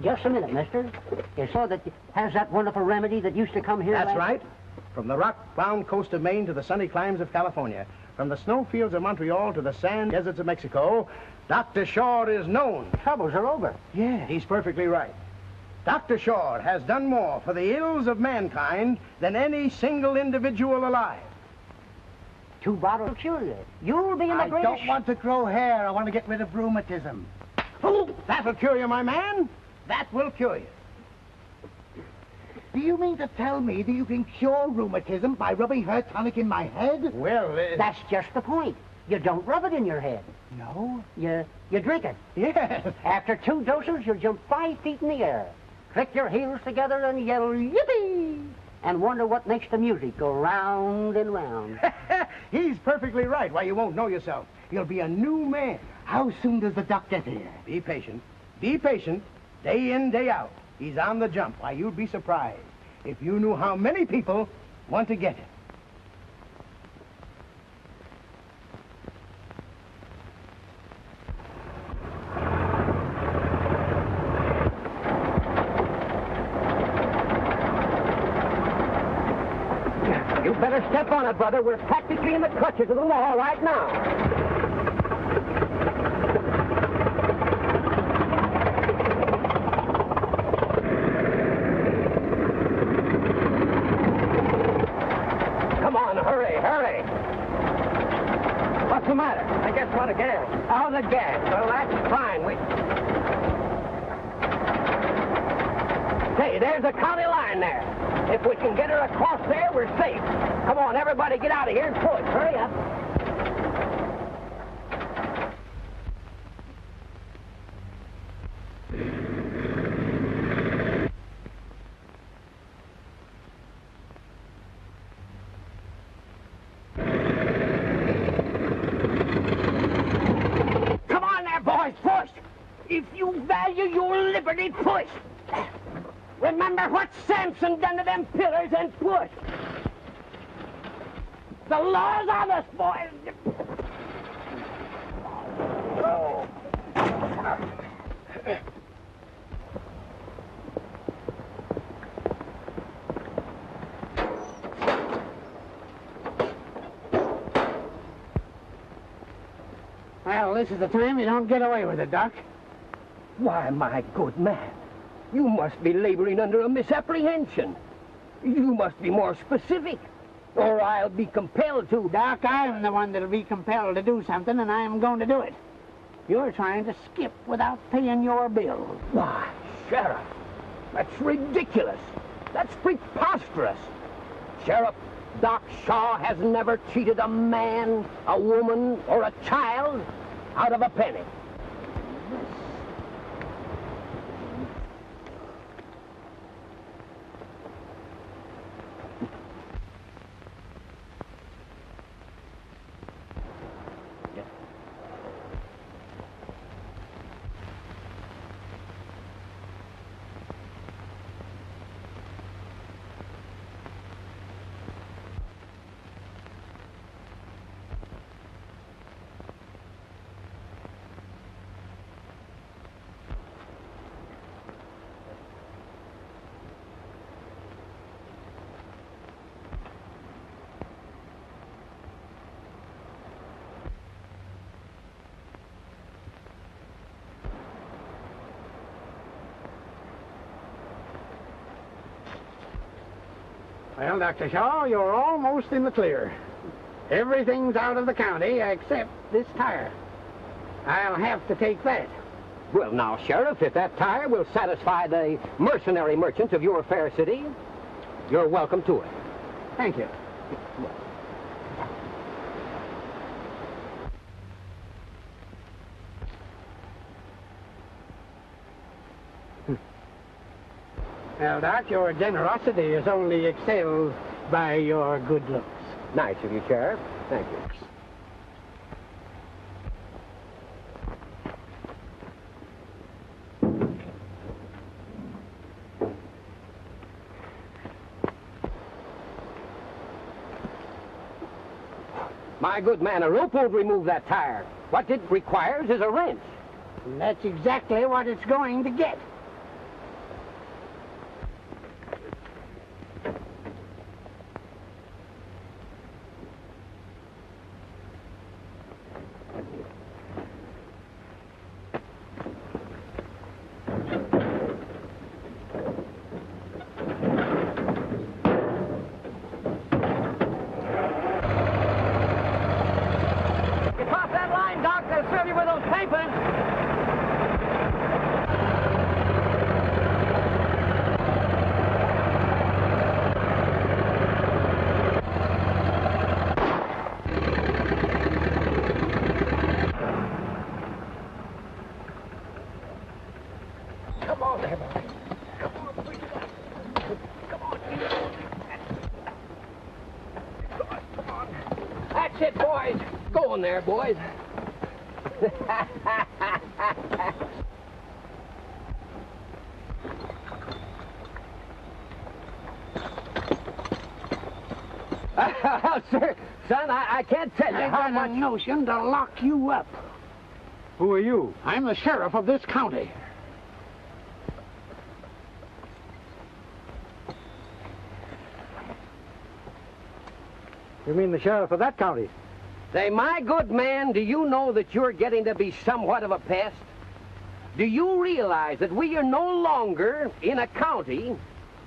Just a minute, mister. You saw that has that wonderful remedy that used to come here That's last... right. From the rock-bound coast of Maine to the sunny climes of California, from the snowfields of Montreal to the sand deserts of Mexico, Dr. Shaw is known. Troubles are over. Yeah, he's perfectly right. Dr. Shaw has done more for the ills of mankind than any single individual alive. 2 bottles will cure you. You'll be in the greatest... I don't want to grow hair. I want to get rid of rheumatism. Oh, that'll cure you, my man. That will cure you. Do you mean to tell me that you can cure rheumatism by rubbing hair tonic in my head? Well, That's just the point. You don't rub it in your head. No? You drink it. yes. After 2 doses, you'll jump 5 feet in the air, click your heels together and yell, yippee! And wonder what makes the music go round and round. He's perfectly right. Why, you won't know yourself. You'll be a new man. How soon does the doc get here? Be patient. Be patient. Day in, day out. He's on the jump. Why, you'd be surprised if you knew how many people want to get him. You better step on it, brother. We're practically in the clutches of the law right now. Hurry! What's the matter? I guess we're out of gas. Out of gas? Well, that's fine. Hey, there's a county line there. If we can get her across there, we're safe. Come on, everybody get out of here and push. Hurry up. If you value your liberty, push. Remember what Samson done to them pillars and push. The law's on us, boys. Oh. Well, this is the time you don't get away with it, Doc. Why, my good man, you must be laboring under a misapprehension. You must be more specific, or I'll be compelled to. Doc, I'm the one that'll be compelled to do something, and I'm going to do it. You're trying to skip without paying your bills. Why, Sheriff, that's ridiculous. That's preposterous. Sheriff, Doc Shaw has never cheated a man, a woman, or a child out of a penny. Well, Dr. Shaw, you're almost in the clear. Everything's out of the county except this tire. I'll have to take that. Well, now, Sheriff, if that tire will satisfy the mercenary merchants of your fair city, you're welcome to it. Thank you. Well, Doc, your generosity is only excelled by your good looks. Nice of you, Sheriff. Thank you. My good man, a rope won't remove that tire. What it requires is a wrench. And that's exactly what it's going to get. That's it, boys. Go in there, boys. Sir, son, I can't tell you I how had much... a notion to lock you up. Who are you? I'm the sheriff of this county. You mean the sheriff of that county? Say, my good man, do you know that you're getting to be somewhat of a pest? Do you realize that we are no longer in a county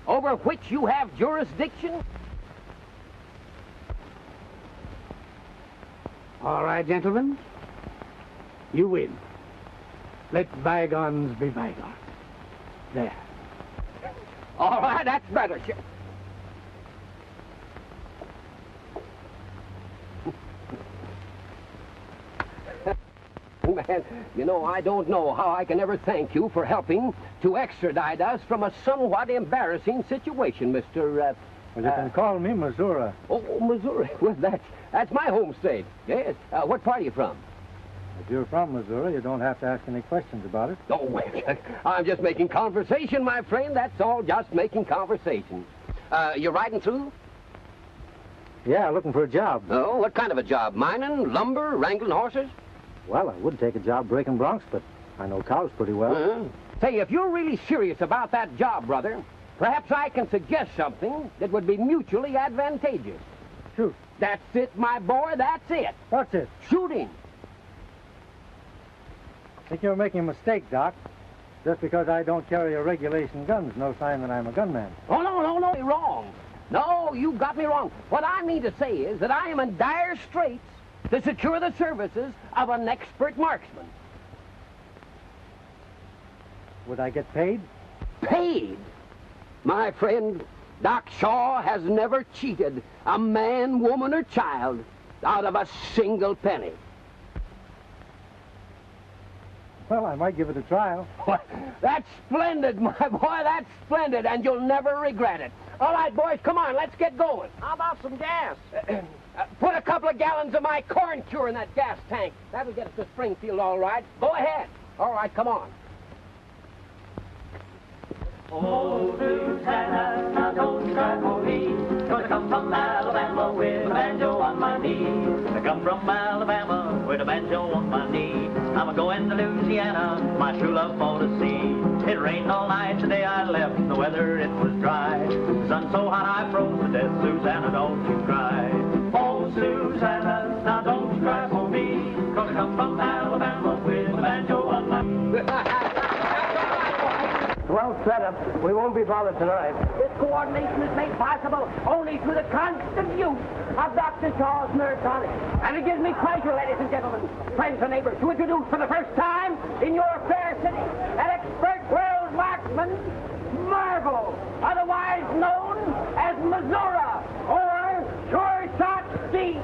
over which you have jurisdiction? All right, gentlemen. You win. Let bygones be bygones. There. All right, that's better. Man, you know, I don't know how I can ever thank you for helping to extradite us from a somewhat embarrassing situation, Mr. Well, you can call me Missouri. Oh, Missouri. Well, that's my home state. Yes. What part are you from? If you're from Missouri, you don't have to ask any questions about it. Oh, wait. I'm just making conversation, my friend. That's all, just making conversation. You're riding through? Yeah, looking for a job. Oh, what kind of a job? Mining, lumber, wrangling horses? Well, I would take a job breaking broncs, but I know cows pretty well. Say, if you're really serious about that job, brother, perhaps I can suggest something that would be mutually advantageous. Shoot. That's it, my boy, that's it. What's it? Shooting. I think you're making a mistake, Doc. Just because I don't carry a regulation gun is no sign that I'm a gunman. Oh, no, you're wrong. No, you got me wrong. What I mean to say is that I am in dire straits to secure the services of an expert marksman. Would I get paid? Paid? My friend, Doc Shaw has never cheated a man, woman, or child out of a single penny. Well, I might give it a trial. That's splendid, my boy, that's splendid, and you'll never regret it. All right, boys, come on, let's get going. How about some gas? Put a couple of gallons of my corn cure in that gas tank. That'll get us to Springfield, all right. Go ahead. All right, come on. Oh, Susanna, now don't cry for me. Gonna come from Alabama with a banjo on my knee. I come from Alabama with a banjo on my knee. I'm a-going to Louisiana, my true love for to see. It rained all night the day I left, the weather it was dry. The sun so hot I froze to death, Susanna, don't you cry. Oh, Susanna, now don't cry for me. Gonna come from Alabama with a banjo on my knee. Well set up. We won't be bothered tonight. This coordination is made possible only through the constant use of Dr. Shaw's nerve tonic. And it gives me pleasure, ladies and gentlemen, friends and neighbors, to introduce for the first time in your fair city an expert world marksman, Marvel, otherwise known as Missouri, or Sure Shot Steve.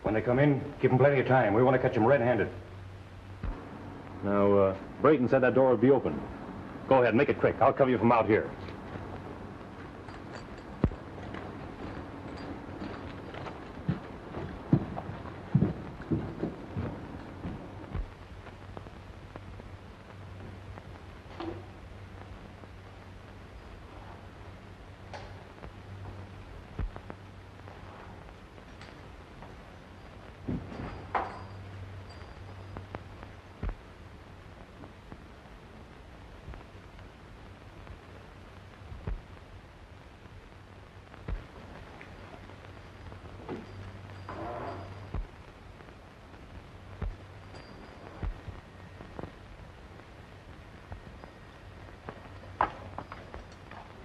When they come in, give them plenty of time. We want to catch them red-handed. Now, Brayton said that door would be open. Go ahead, make it quick. I'll cover you from out here.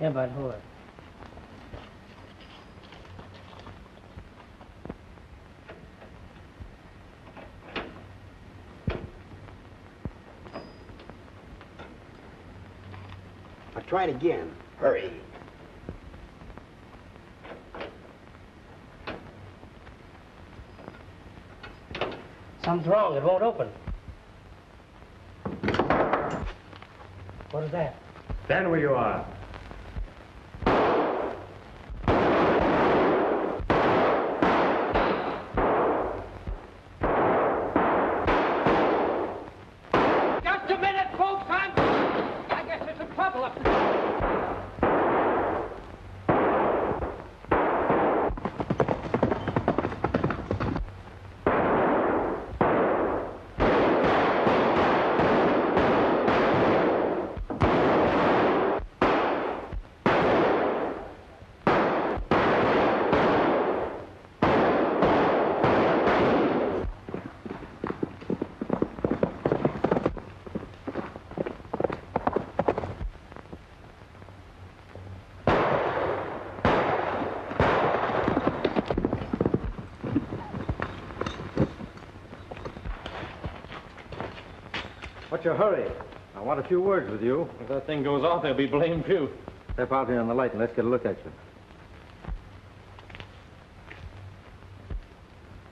Yeah, but hold it. I'll try it again. Hurry. Something's wrong. It won't open. What is that? Stand where you are. Just a minute, folks. I guess there's some trouble up there. What's your hurry? I want a few words with you. If that thing goes off, they'll be blamed few. Step out here on the light and let's get a look at you.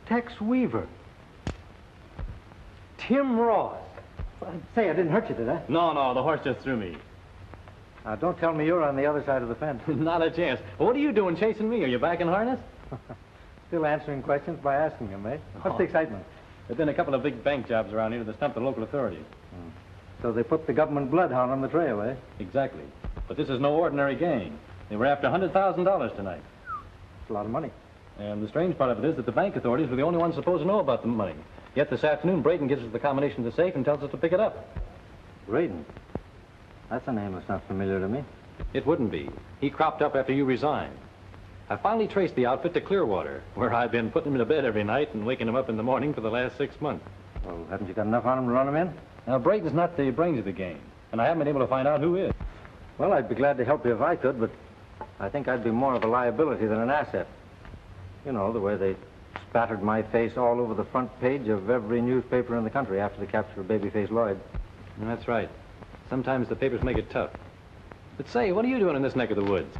Tex Weaver. Tim Ross. Say, I didn't hurt you, did I? No, the horse just threw me. Now, don't tell me you're on the other side of the fence. Not a chance. What are you doing chasing me? Are you back in harness? Still answering questions by asking them, eh? What's the excitement? There've been a couple of big bank jobs around here that stumped the local authorities. So they put the government bloodhound on the trail, eh? Exactly. But this is no ordinary gang. They were after $100,000 tonight. It's a lot of money. And the strange part of it is that the bank authorities were the only ones supposed to know about the money. Yet this afternoon, Braden gives us the combination to the safe and tells us to pick it up. Braden? That's a name that's not familiar to me. It wouldn't be. He cropped up after you resigned. I finally traced the outfit to Clearwater, where I've been putting him to bed every night and waking him up in the morning for the last 6 months. Well, haven't you got enough on him to run him in? Now, Braden's not the brains of the game, and I haven't been able to find out who is. Well, I'd be glad to help you if I could, but I think I'd be more of a liability than an asset. You know, the way they spattered my face all over the front page of every newspaper in the country after the capture of Babyface Lloyd. That's right. Sometimes the papers make it tough. But say, what are you doing in this neck of the woods?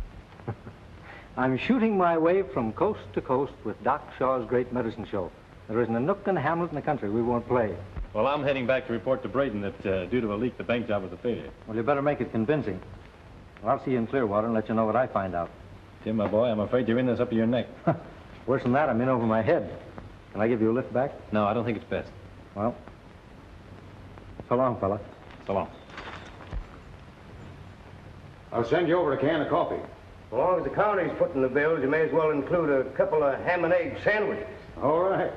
I'm shooting my way from coast to coast with Doc Shaw's Great Medicine Show. There isn't a nook and hamlet in the country we won't play. Well, I'm heading back to report to Braden that due to a leak, the bank job was a failure. Well, you better make it convincing. Well, I'll see you in Clearwater and let you know what I find out. Tim, my boy, I'm afraid you're in this up to your neck. Worse than that, I'm in over my head. Can I give you a lift back? No, I don't think it's best. Well, so long, fella. So long. I'll send you over a can of coffee. As long as the county's putting the bills, you may as well include a couple of ham and egg sandwiches. All right.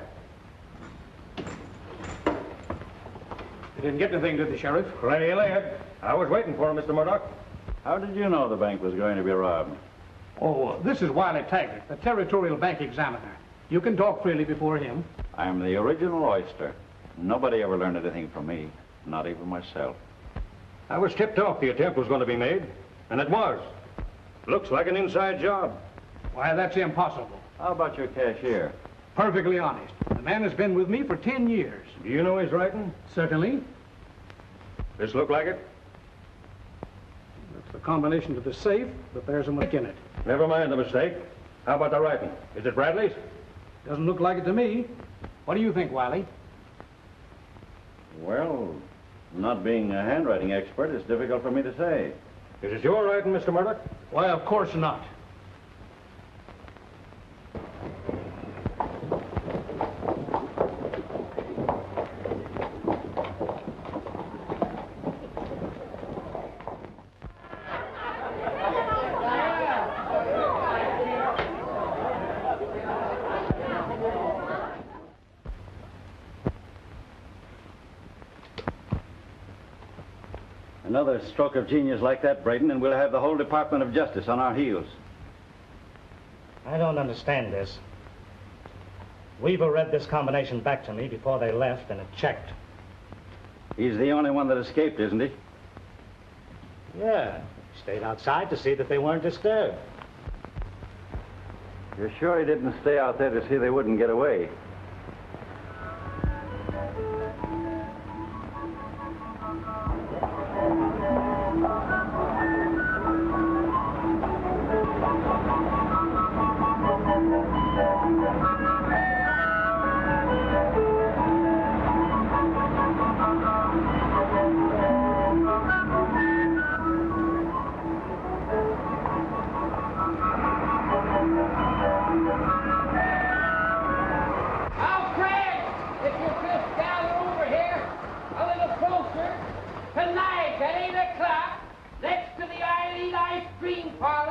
You didn't get anything, did the Sheriff? Plenty late. I was waiting for him, Mr. Murdoch. How did you know the bank was going to be robbed? Oh, this is Wiley Taggart, the Territorial Bank Examiner. You can talk freely before him. I'm the original oyster. Nobody ever learned anything from me, not even myself. I was tipped off the attempt was going to be made, and it was. Looks like an inside job. Why, that's impossible. How about your cashier? Perfectly honest. The man has been with me for 10 years. Do you know his writing? Certainly. This look like it? That's the combination to the safe, but there's a mistake in it. Never mind the mistake. How about the writing? Is it Bradley's? Doesn't look like it to me. What do you think, Wiley? Well, not being a handwriting expert, it's difficult for me to say. Is it your writing, Mr. Murdoch? Why, of course not. Another stroke of genius like that, Braden, and we'll have the whole Department of Justice on our heels. I don't understand this. Weaver read this combination back to me before they left, and it checked. He's the only one that escaped, isn't he? Yeah, he stayed outside to see that they weren't disturbed. You're sure he didn't stay out there to see they wouldn't get away?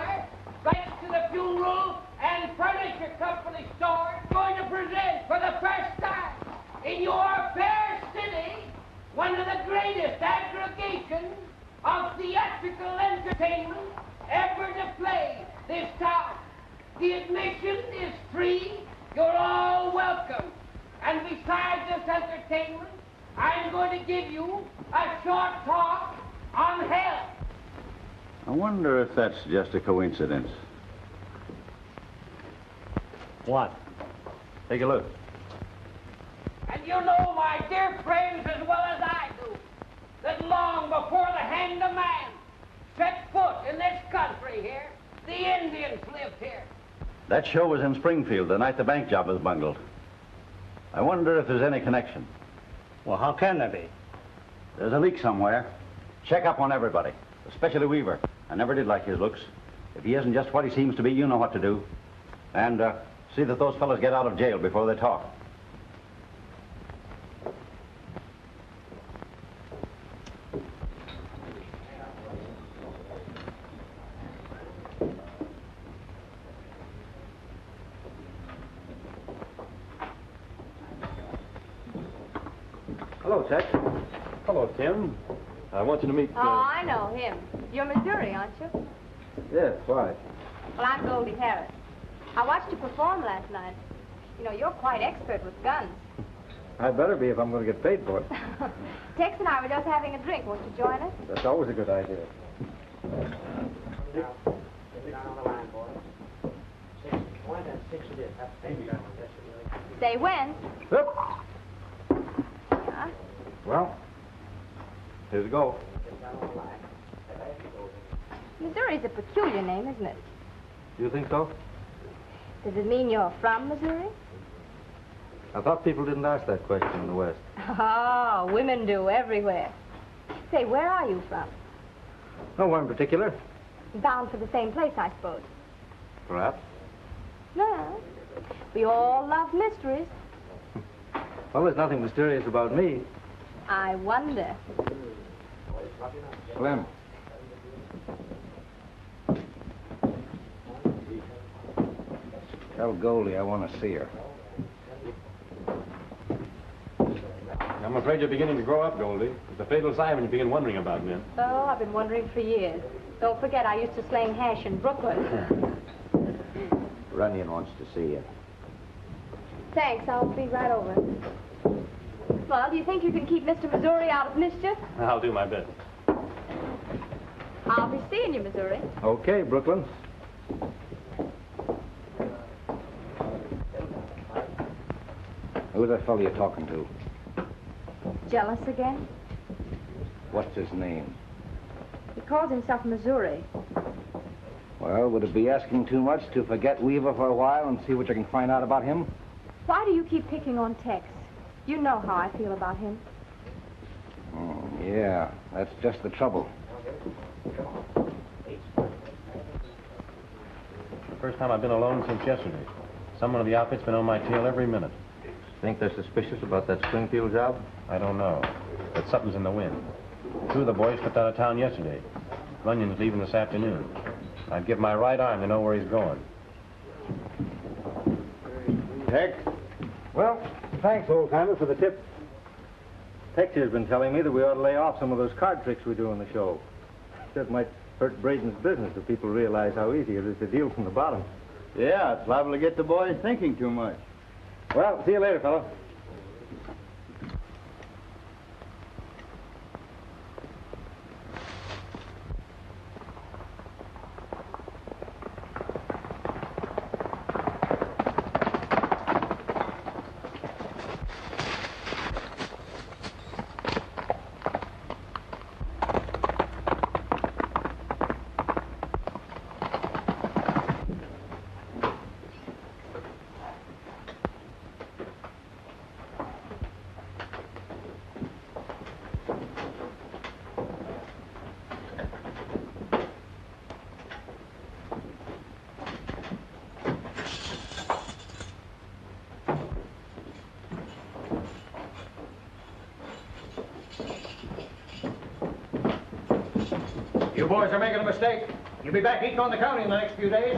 Dollar, rights to the funeral and furniture company store, going to present for the first time in your fair city one of the greatest aggregations of theatrical entertainment ever to play this town. The admission is free. You're all welcome. And besides this entertainment, I'm going to give you a short talk on health. I wonder if that's just a coincidence. What? Take a look. And you know, my dear friends, as well as I do, that long before the hand of man set foot in this country here, the Indians lived here. That show was in Springfield the night the bank job was bungled. I wonder if there's any connection. Well, how can there be? There's a leak somewhere. Check up on everybody, especially Weaver. I never did like his looks. If he isn't just what he seems to be, you know what to do. And see that those fellas get out of jail before they talk. Hello, Tex. Hello, Tim. I want you to meet... Oh, I know him. You're Missouri, aren't you? Yes, why? Well, I'm Goldie Harris. I watched you perform last night. You know, you're quite expert with guns. I'd better be if I'm going to get paid for it. Tex and I were just having a drink. Won't you join us? That's always a good idea. Get down on the line, boy. 6 point and 6 it is. That's baby. Say when. Yep. Yeah. Well, here's a go. Missouri's a peculiar name, isn't it? Do you think so? Does it mean you're from Missouri? I thought people didn't ask that question in the West. Oh, women do everywhere. Say, where are you from? Nowhere in particular. Bound for the same place, I suppose. Perhaps. No. We all love mysteries. Well, there's nothing mysterious about me. I wonder. Slim. Tell Goldie I want to see her. I'm afraid you're beginning to grow up, Goldie. It's a fatal sign when you begin wondering about men. Oh, I've been wondering for years. Don't forget, I used to sling hash in Brooklyn. Runyon wants to see you. Thanks, I'll be right over. Well, do you think you can keep Mr. Missouri out of mischief? I'll do my best. I'll be seeing you, Missouri. Okay, Brooklyn. Who's that fellow you're talking to? Jealous again? What's his name? He calls himself Missouri. Well, would it be asking too much to forget Weaver for a while and see what you can find out about him? Why do you keep picking on Tex? You know how I feel about him. Yeah, that's just the trouble. First time I've been alone since yesterday. Someone of the outfit's been on my tail every minute. Think they're suspicious about that Springfield job? I don't know, but something's in the wind. 2 of the boys slipped out of town yesterday. Runyon's leaving this afternoon. I'd give my right arm to know where he's going. Tex? Well, thanks, old-timer, for the tip. Tex has been telling me that we ought to lay off some of those card tricks we do on the show. That might hurt Braden's business if people realize how easy it is to deal from the bottom. Yeah, it's liable to get the boys thinking too much. Well, see you later, fellow. You boys are making a mistake. You'll be back eating on the county in the next few days.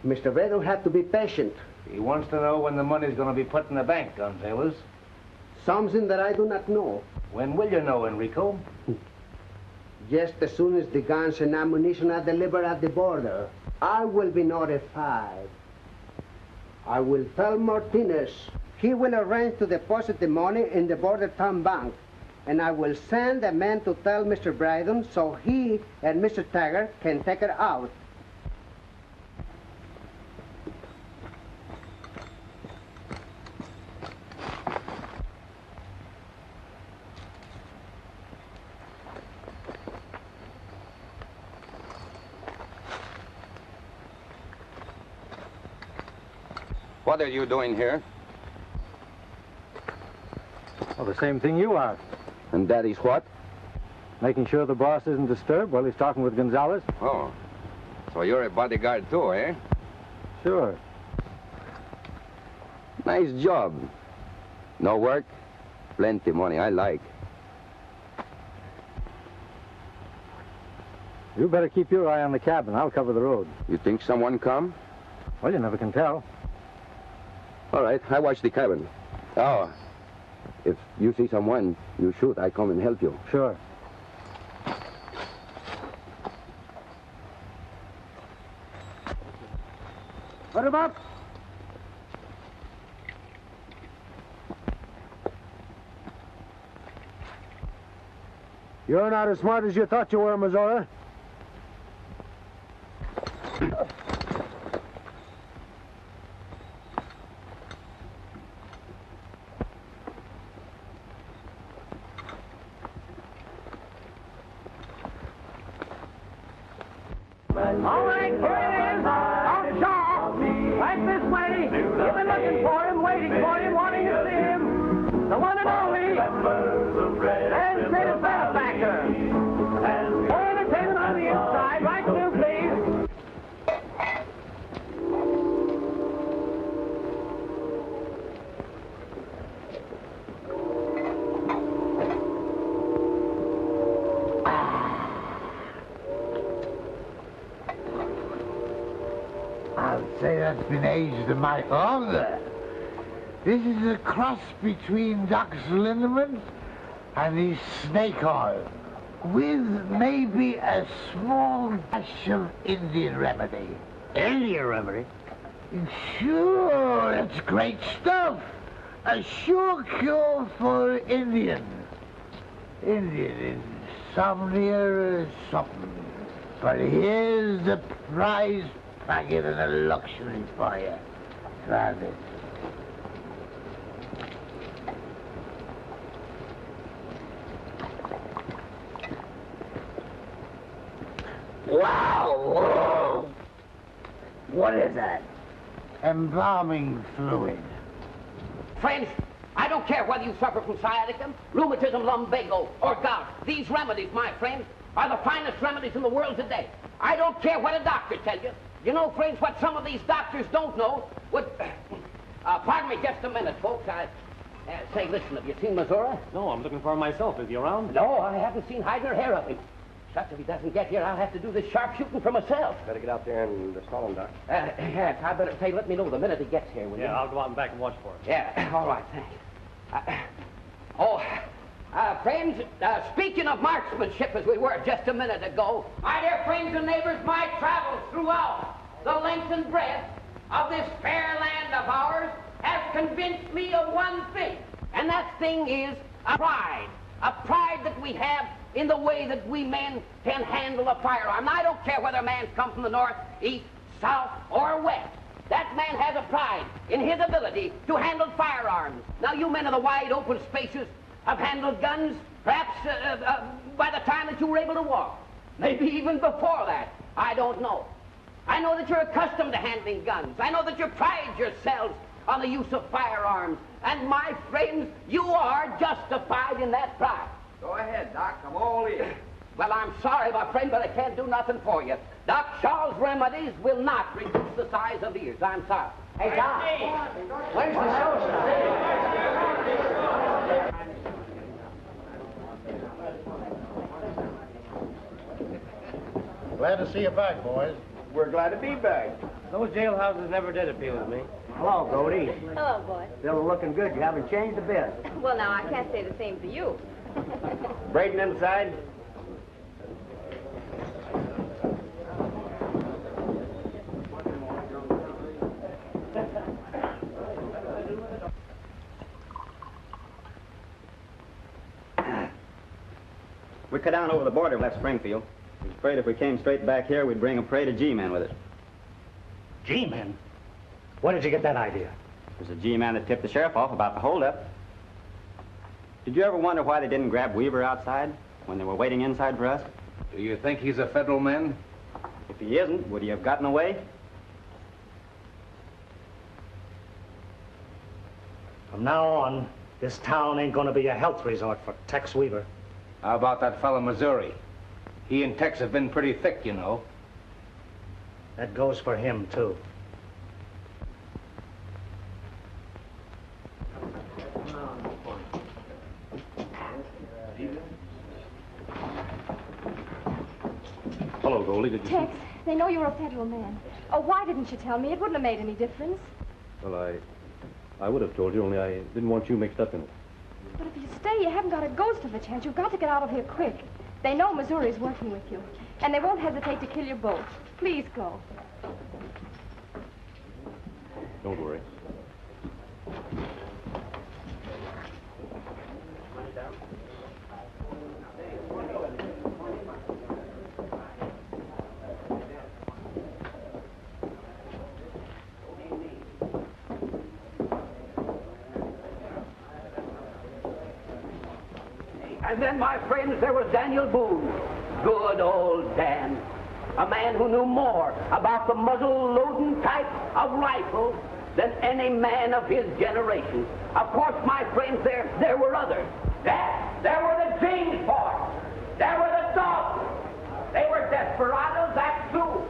Mr. Bredo had to be patient. He wants to know when the money's going to be put in the bank, Gonzalez. Something that I do not know. When will you know, Enrico? Just as soon as the guns and ammunition are delivered at the border, I will be notified. I will tell Martinez. He will arrange to deposit the money in the border town bank. And I will send a man to tell Mr. Brydon so he and Mr. Taggart can take it out. What are you doing here? Well, the same thing you are. And that is what? Making sure the boss isn't disturbed while he's talking with Gonzalez. Oh, so you're a bodyguard too, eh? Sure. Nice job. No work, plenty money. I like. You better keep your eye on the cabin. I'll cover the road. You think someone come? Well, you never can tell. All right, I watch the cabin. Oh, if you see someone, you shoot. I come and help you. Sure. Put him up. You're not as smart as you thought you were, Missouri. All right, here it is. On Shaw. Right this way. You've been looking for him, waiting for him, wanting to see him. The one and only. And greatest benefactor. More entertainment on the inside. Right through, please. I'd say that's been aged a mite longer. This is a cross between Doc's liniment and his snake oil, with maybe a small dash of Indian remedy. Indian remedy? Sure, it's great stuff. A sure cure for Indian. Indian insomnia or something. But here's the prize packet and a luxury for you. Try this. Wow! What is that? Embalming fluid. Friends, I don't don't care whether you suffer from sciatica, rheumatism, lumbago, or gout. These remedies, my friends, are the finest remedies in the world today. I don't care what a doctor tells you. You know, friends, what some of these doctors don't know would... pardon me just a minute, folks. Say, listen, have you seen Missouri? No, I'm looking for him myself. Is he around? No, I haven't seen hide nor hair of him. Shucks, if he doesn't get here, I'll have to do this sharpshooting for myself. Better get out there and call him, Doc. Yes, I better say, let me know the minute he gets here, will you? Yeah, I'll go out and back and watch for him. Yeah, all right, thanks. Friends, speaking of marksmanship as we were just a minute ago, my dear friends and neighbors, my travels throughout the length and breadth of this fair land of ours has convinced me of one thing, and that thing is a pride that we have in the way that we men can handle a firearm. Now, I don't care whether a man's come from the north, east, south, or west. That man has a pride in his ability to handle firearms. Now, you men of the wide open spaces have handled guns, perhaps by the time that you were able to walk. Maybe even before that. I don't know. I know that you're accustomed to handling guns. I know that you pride yourselves on the use of firearms. And my friends, you are justified in that pride. Go ahead, Doc. I'm all ears. Well, I'm sorry, my friend, but I can't do nothing for you. Doc Shaw's remedies will not reduce the size of ears. I'm sorry. Hey, Doc, where's the show Glad to see you back, boys. We're glad to be back. Those jailhouses never did appeal to me. Hello, Goldie. Hello, boy. Still looking good. You haven't changed a bit. Well, now, I can't say the same for you. Braden inside. We cut down over the border, left Springfield. I was afraid if we came straight back here, we'd bring a parade of G-men with us. G-men? Where did you get that idea? It was a G-man that tipped the sheriff off about the holdup. Did you ever wonder why they didn't grab Weaver outside when they were waiting inside for us? Do you think he's a federal man? If he isn't, would he have gotten away? From now on, this town ain't gonna be a health resort for Tex Weaver. How about that fellow Missouri? He and Tex have been pretty thick, you know. That goes for him, too. Hello, Goldie. Did you Tex, they know you're a federal man. Oh, why didn't you tell me? It wouldn't have made any difference. Well, I would have told you, only I didn't want you mixed up in it. But if you stay, you haven't got a ghost of a chance. You've got to get out of here quick. They know Missouri's working with you, and they won't hesitate to kill you both. Please go. Don't worry. And then, my friends, there was Daniel Boone. Good old Dan. A man who knew more about the muzzle-loading type of rifle than any man of his generation. Of course, my friends, there were others. There were the James boys. There were the Daltons. They were desperados, that's true.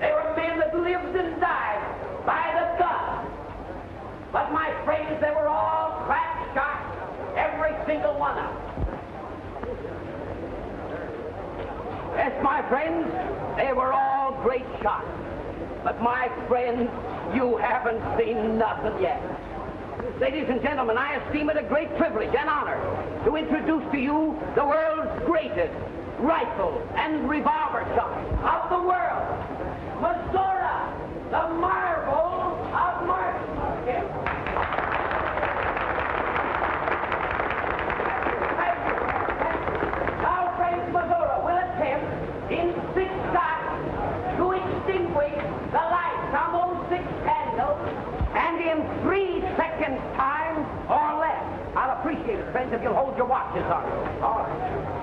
They were men that lived and died by the gun. But, my friends, they were all crack shots, every single one of them. Yes, my friends, they were all great shots. But, my friends, you haven't seen nothing yet. Ladies and gentlemen, I esteem it a great privilege and honor to introduce to you the world's greatest rifle and revolver shot of the world, Missouri, the marvel of marksmanship. Our friends, Missouri will attempt in 6 shots to extinguish the lights on those 6 candles, and in 3 seconds' time or less. I'll appreciate it, friends, if you'll hold your watches on it. All right.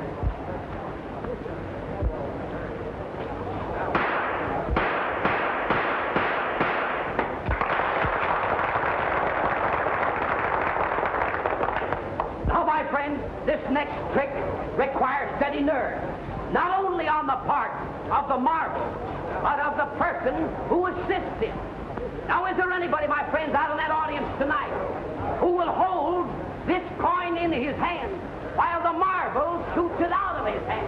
next trick requires steady nerve, not only on the part of the marble, but of the person who assists him. Now, is there anybody, my friends, out in that audience tonight who will hold this coin in his hand while the marble shoots it out of his hand?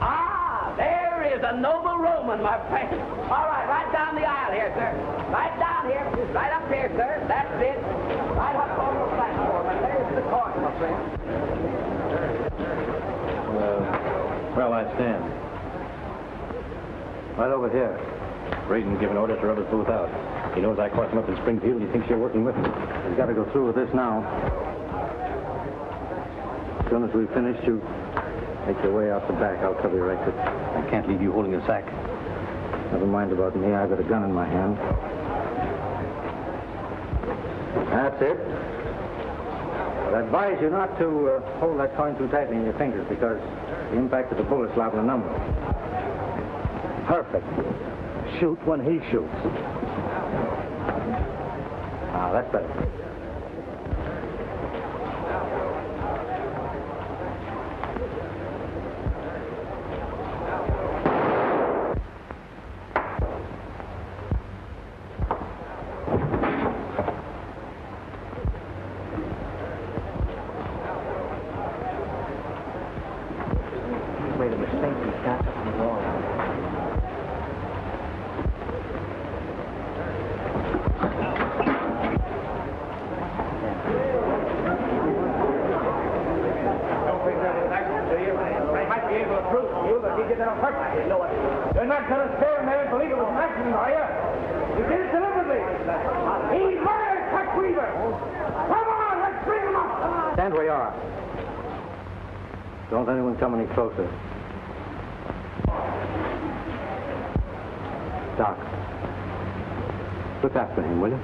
Ah, there is a noble Roman, my friend. All right, right down the aisle here, sir. Right down here. Right up here, sir. That's it. Right up on the platform. And there's the coin, my friend. Well, I stand. Right over here. Braden's given orders to rub his booth out. He knows I caught him up in Springfield, and he thinks you're working with him. He's got to go through with this now. As soon as we've finished, you make your way out the back. I'll cover your exit. I can't leave you holding a sack. Never mind about me. I've got a gun in my hand. That's it. But I advise you not to hold that coin too tightly in your fingers because the impact of the bullet's liable to numb it. Perfect. Shoot when he shoots. Ah, that's better. Made a mistake. He's got something wrong. You're not going to stare a man and believe it was an accident, are you? You did it deliberately. He murdered Tuck Weaver. Come on, let's bring him up. Stand where you are. Don't let anyone come any closer. Doc, look after him, will you?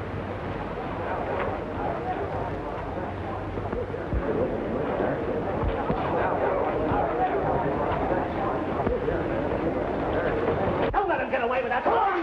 Don't let him get away with that. Come on,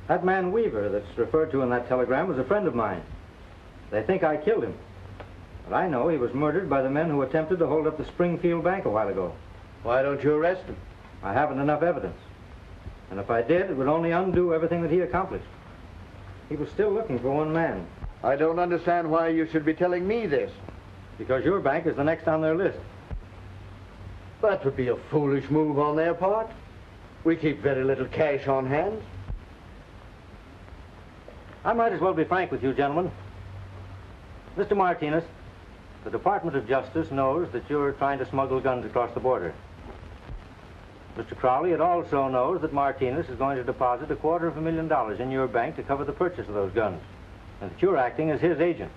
That man Weaver that's referred to in that telegram was a friend of mine. They think I killed him. But I know he was murdered by the men who attempted to hold up the Springfield Bank a while ago. Why don't you arrest him? I haven't enough evidence. And if I did, it would only undo everything that he accomplished. He was still looking for one man. I don't understand why you should be telling me this. Because your bank is the next on their list. That would be a foolish move on their part. We keep very little cash on hand. I might as well be frank with you, gentlemen. Mr. Martinez, the Department of Justice knows that you're trying to smuggle guns across the border. Mr. Crowley, it also knows that Martinez is going to deposit $250,000 in your bank to cover the purchase of those guns, and that you're acting as his agent.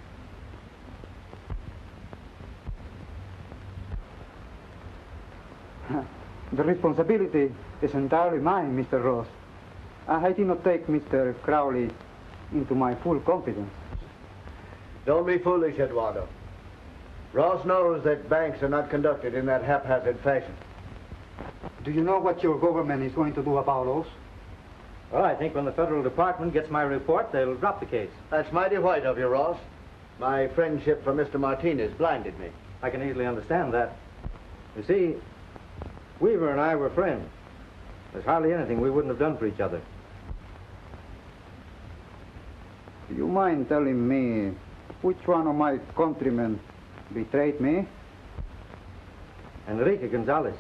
The responsibility is entirely mine, Mr. Ross. I did not take Mr. Crowley into my full confidence. Don't be foolish, Eduardo. Ross knows that banks are not conducted in that haphazard fashion. Do you know what your government is going to do about us? Well, I think when the federal department gets my report, they'll drop the case. That's mighty white of you, Ross. My friendship for Mr. Martinez blinded me. I can easily understand that. You see, Weaver and I were friends. There's hardly anything we wouldn't have done for each other. Do you mind telling me which one of my countrymen betrayed me? Enrique Gonzalez.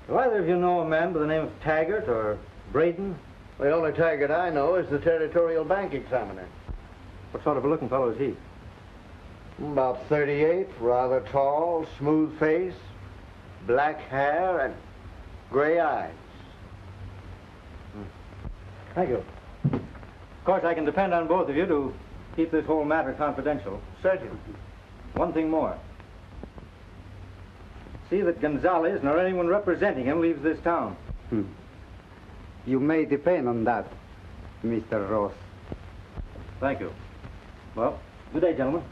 Do either of you know a man by the name of Taggart or Braden? The only Taggart I know is the Territorial Bank Examiner. What sort of a looking fellow is he? About 38, rather tall, smooth face, black hair, and gray eyes. Thank you. Of course, I can depend on both of you to keep this whole matter confidential. Certainly. One thing more. See that Gonzalez nor anyone representing him leaves this town. You may depend on that, Mr. Ross. Thank you. Well, good day, gentlemen.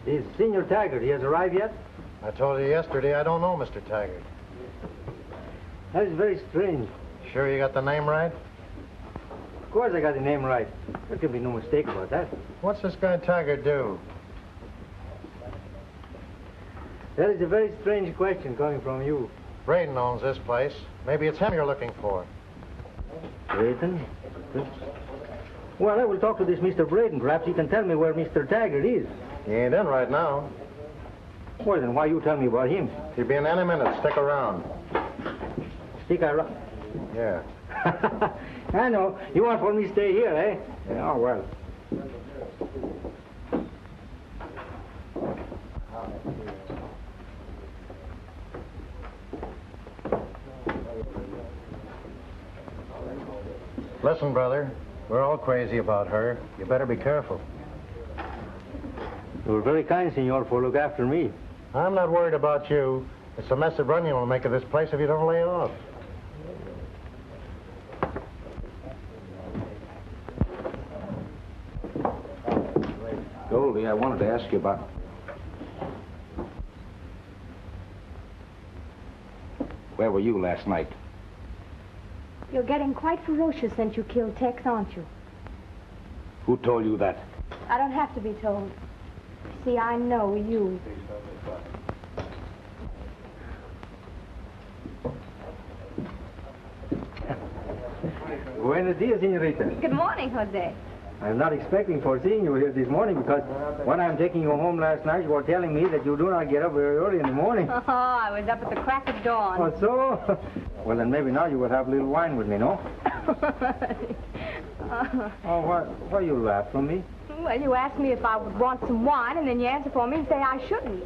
Is Senor Taggart, he has arrived yet? I told you yesterday I don't know Mr. Taggart. That is very strange. Sure you got the name right? Of course I got the name right. There can be no mistake about that. What's this guy Taggart do? That is a very strange question coming from you. Braden owns this place. Maybe it's him you're looking for. Braden? Well, I will talk to this Mr. Braden. Perhaps he can tell me where Mr. Taggart is. He ain't in right now. Well, then why you tell me about him? He'll be in any minute. Stick around. Stick around? Yeah. I know. You want for me to stay here, eh? Yeah, oh, well. Listen, brother. We're all crazy about her. You better be careful. You were very kind, senor, for look after me. I'm not worried about you. It's the mess that Runyon will make of this place if you don't lay off. Goldie, I wanted to ask you about... Where were you last night? You're getting quite ferocious since you killed Tex, aren't you? Who told you that? I don't have to be told. See, I know you. Buenos dias, senorita. Good morning, Jose. I'm not expecting for seeing you here this morning because when I'm taking you home last night, you were telling me that you do not get up very early in the morning. Oh, I was up at the crack of dawn. Oh, so? Well, then maybe now you will have a little wine with me, no? Oh, why you laugh from me? Well, you asked me if I would want some wine, and then you answer for me and say I shouldn't.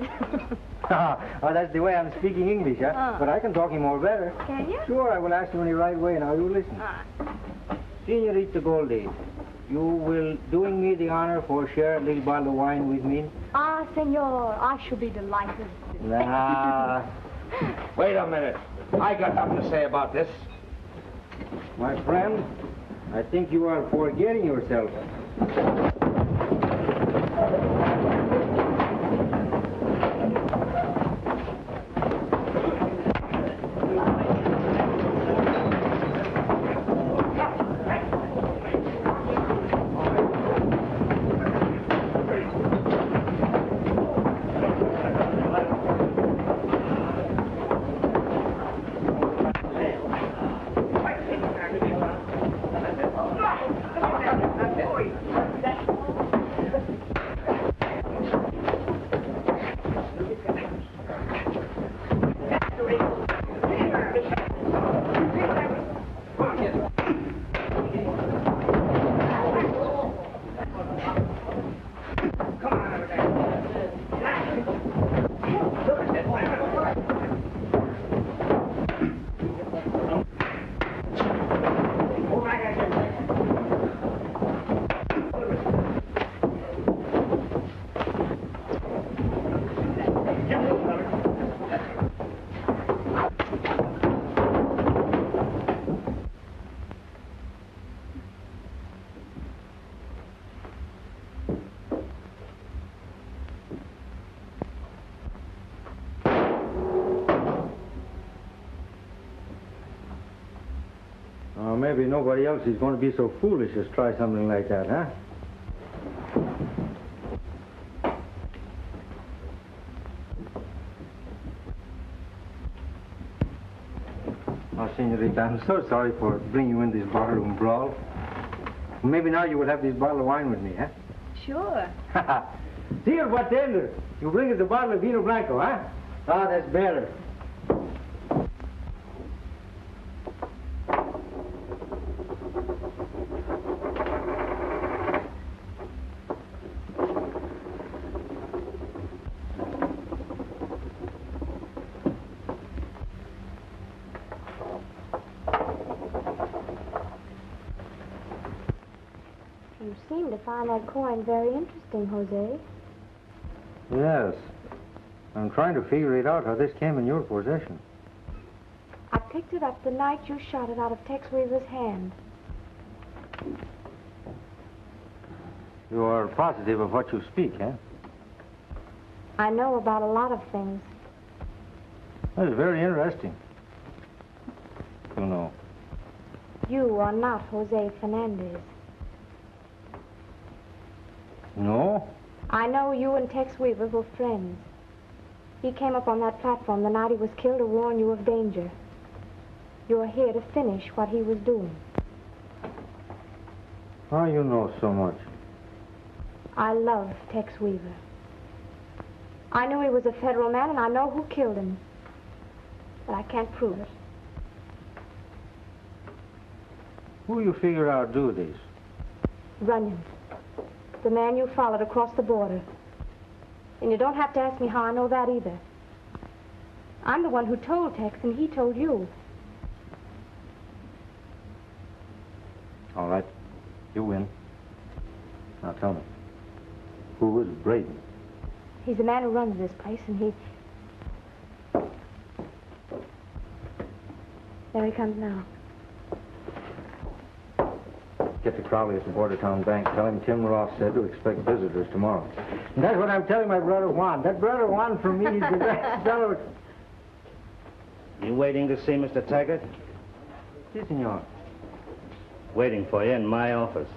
Oh, that's the way I'm speaking English, huh? But I can talk him more better. Can you? Sure, I will ask you in the right way. Now, you listen. Senorita Goldie, you will doing me the honor for share a little bottle of wine with me? Ah, senor, I shall be delighted. Nah. Wait a minute. I got nothing to say about this. My friend, I think you are forgetting yourself. maybe nobody else is going to be so foolish as try something like that, huh? Oh, Senorita, I'm so sorry for bringing you in this barroom brawl. Maybe now you will have this bottle of wine with me, huh? Sure. Señor bartender, you bring us a bottle of vino blanco, huh? Ah, that's better. You seem to find that coin very interesting, Jose. Yes. I'm trying to figure it out how this came in your possession. I picked it up the night you shot it out of Tex Weaver's hand. You are positive of what you speak, eh? I know about a lot of things. That is very interesting. You know. You are not Jose Fernandez. No? I know you and Tex Weaver were friends. He came up on that platform the night he was killed to warn you of danger. You are here to finish what he was doing. How you know so much? I love Tex Weaver. I knew he was a federal man, and I know who killed him. But I can't prove it. Who you figure out do this? Runyon. The man you followed across the border. And you don't have to ask me how I know that either. I'm the one who told Tex, and he told you. All right. You win. Now tell me. Who was Braden? He's the man who runs this place, and he... There he comes now. Get to Crowley at the Bordertown Bank. Tell him Tim Ross said to expect visitors tomorrow. And that's what I'm telling my brother Juan. That brother Juan for me is the best fellow. You waiting to see Mr. Taggart? Si, senor. Waiting for you in my office.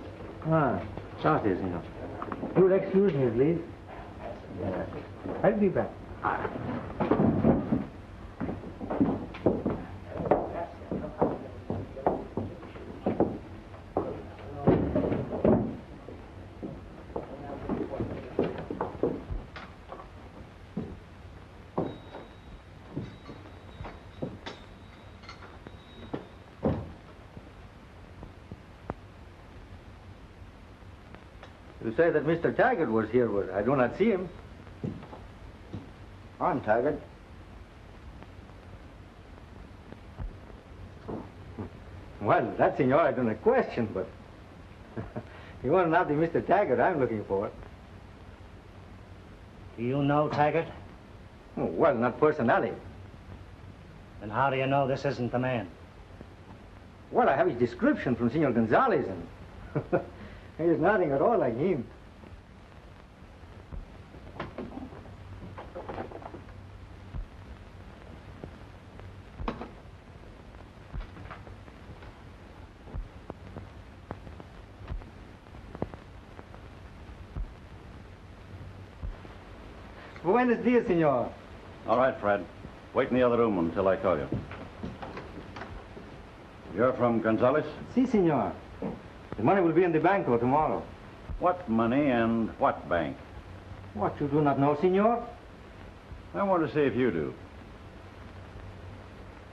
Ah, gracias, senor. You'll excuse me, please. I'll be back. You say that Mr. Taggart was here, but I do not see him. I'm Taggart. Well, that, senor, I do not question, but you are not the Mr. Taggart I'm looking for. Do you know Taggart? Oh, well, not personally. Then how do you know this isn't the man? Well, I have his description from Senor Gonzalez, and he is nothing at all like him. Buenos dias, senor. All right, Fred. Wait in the other room until I call you. You're from Gonzales? Si, senor. The money will be in the banco tomorrow. What money and what bank? What, you do not know, senor? I want to see if you do.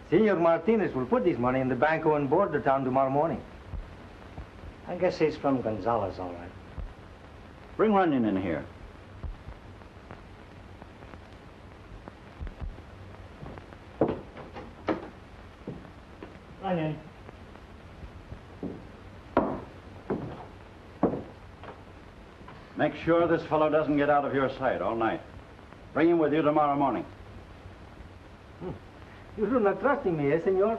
Senor Martinez will put this money in the banco in Bordertown tomorrow morning. I guess he's from Gonzales, all right. Bring Runyon in here. Runyon. Make sure this fellow doesn't get out of your sight all night. Bring him with you tomorrow morning. You do not trust in me, eh, senor?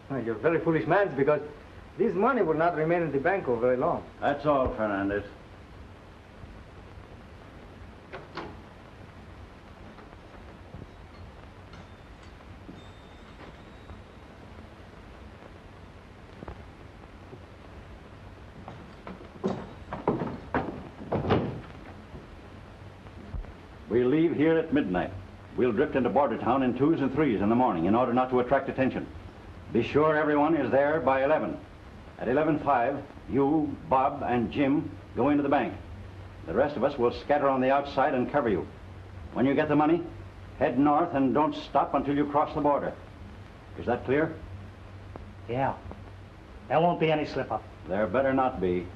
Well, you're very foolish man, because this money will not remain in the banco very long. That's all, Fernandez. We'll leave here at midnight. We'll drift into border town in 2s and 3s in the morning in order not to attract attention. Be sure everyone is there by 11. At 11:05, you, Bob, and Jim go into the bank. The rest of us will scatter on the outside and cover you. When you get the money, head north and don't stop until you cross the border. Is that clear? Yeah. There won't be any slip-up. There better not be.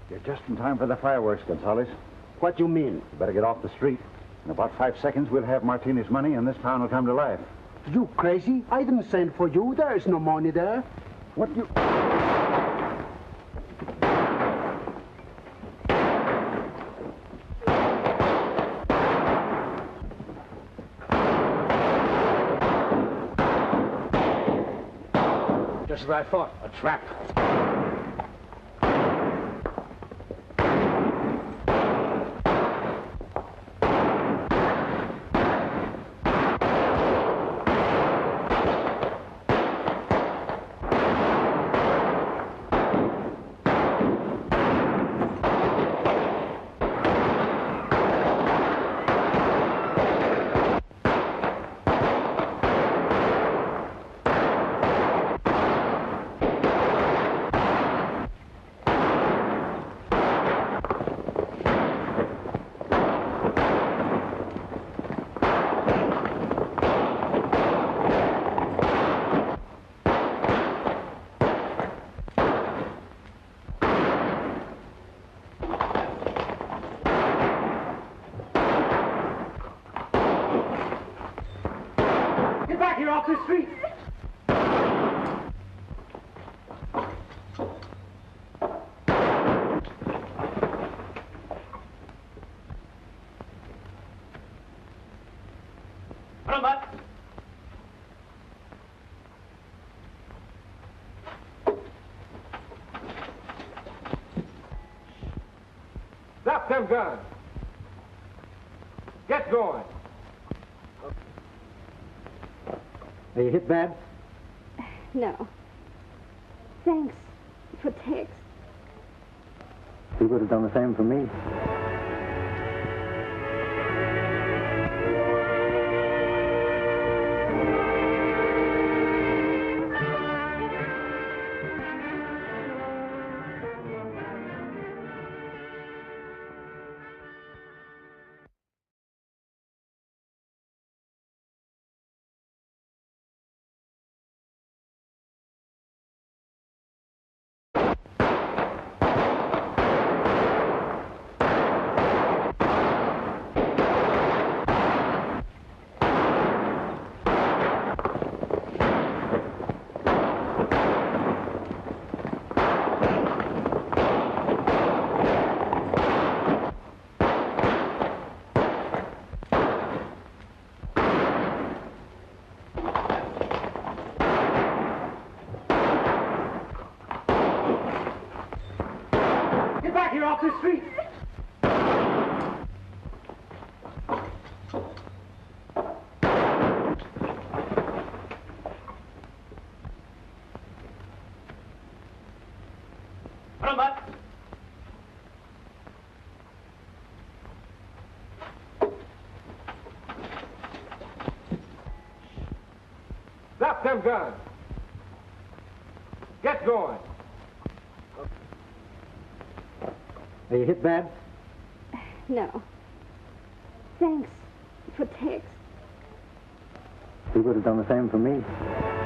You're just in time for the fireworks, Gonzales. What do you mean? You better get off the street. In about 5 seconds, we'll have Martini's money, and this town will come to life. You crazy? I didn't send for you. There is no money there. What you... Just as I thought, a trap. Get off the street! Run, Bud. Drop them guns. Get going. Are you hit bad? No. Thanks for Tex. He would have done the same for me. them guns. Get going. Are you hit bad? No. Thanks for Tex. He would have done the same for me.